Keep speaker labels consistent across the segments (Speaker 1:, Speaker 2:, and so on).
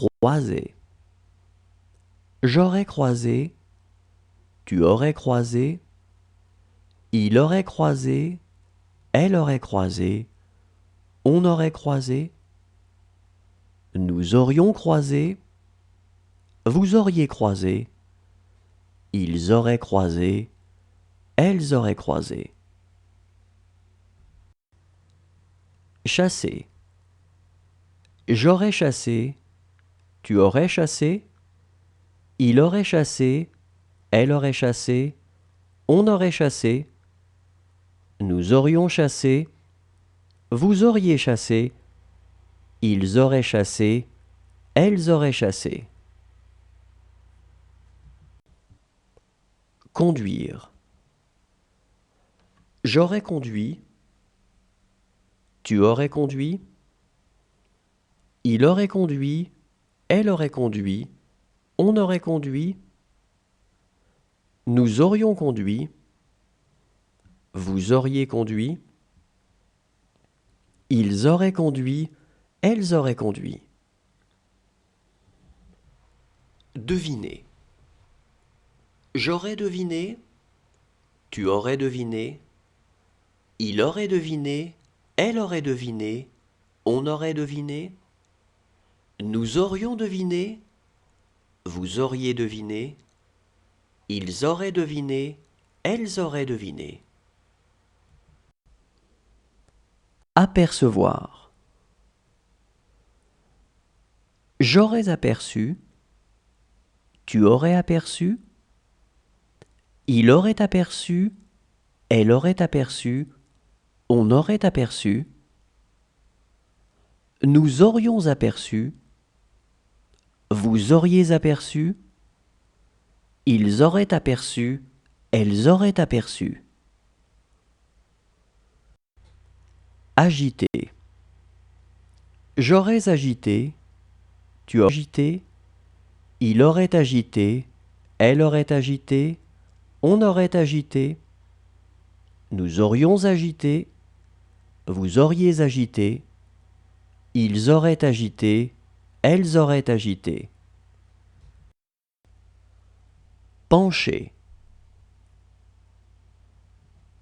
Speaker 1: Croiser. J'aurais croisé, tu aurais croisé, il aurait croisé, elle aurait croisé, on aurait croisé, nous aurions croisé, vous auriez croisé, ils auraient croisé, elles auraient croisé. Chasser. J'aurais chassé, tu aurais chassé, il aurait chassé, elle aurait chassé, on aurait chassé, nous aurions chassé, vous auriez chassé, ils auraient chassé, elles auraient chassé. Conduire. J'aurais conduit, tu aurais conduit, il aurait conduit, elle aurait conduit, on aurait conduit, nous aurions conduit, vous auriez conduit, ils auraient conduit, elles auraient conduit. Deviner. J'aurais deviné, tu aurais deviné, il aurait deviné, elle aurait deviné, on aurait deviné, nous aurions deviné, vous auriez deviné, ils auraient deviné, elles auraient deviné. Apercevoir. J'aurais aperçu, tu aurais aperçu, il aurait aperçu, elle aurait aperçu, on aurait aperçu, nous aurions aperçu, vous auriez aperçu, ils auraient aperçu, elles auraient aperçu. Agiter. J'aurais agité, tu aurais agité, il aurait agité, elle aurait agité, on aurait agité, nous aurions agité, vous auriez agité, ils auraient agité, elles auraient agité. Pencher.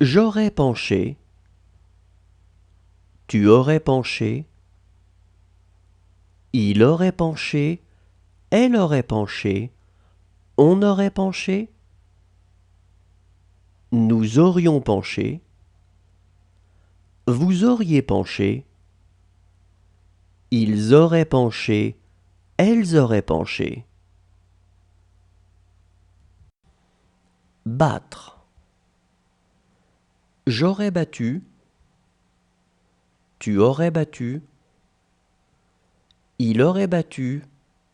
Speaker 1: J'aurais penché, tu aurais penché, il aurait penché, elle aurait penché, on aurait penché, nous aurions penché, vous auriez penché, ils auraient penché, elles auraient penché. Battre. J'aurais battu, tu aurais battu, il aurait battu,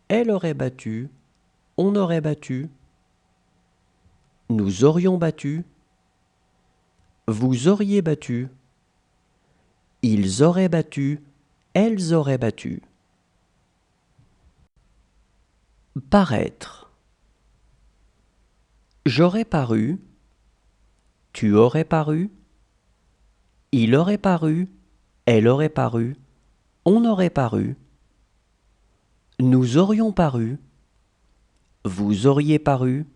Speaker 1: elle aurait battu, on aurait battu, nous aurions battu, vous auriez battu, ils auraient battu, elles auraient battu. Paraître. J'aurais paru, tu aurais paru, il aurait paru, elle aurait paru, on aurait paru, nous aurions paru, vous auriez paru,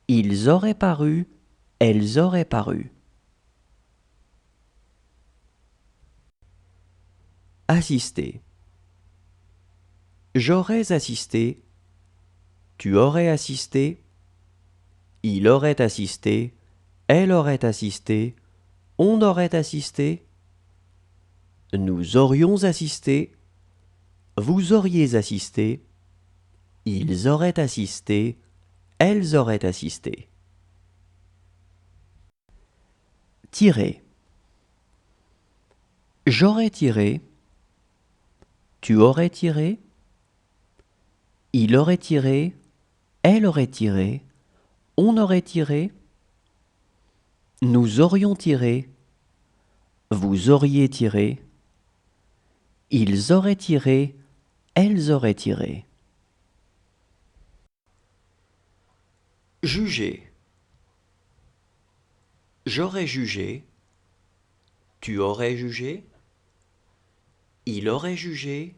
Speaker 1: ils auraient paru, elles auraient paru. Assister. J'aurais assisté, tu aurais assisté, il aurait assisté, elle aurait assisté, on aurait assisté, nous aurions assisté, vous auriez assisté, ils auraient assisté, elles auraient assisté. Tirer. J'aurais tiré, tu aurais tiré, il aurait tiré, elle aurait tiré, on aurait tiré, nous aurions tiré, vous auriez tiré, ils auraient tiré, elles auraient tiré. Juger. J'aurais jugé, tu aurais jugé, il aurait jugé,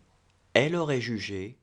Speaker 1: elle aurait jugé,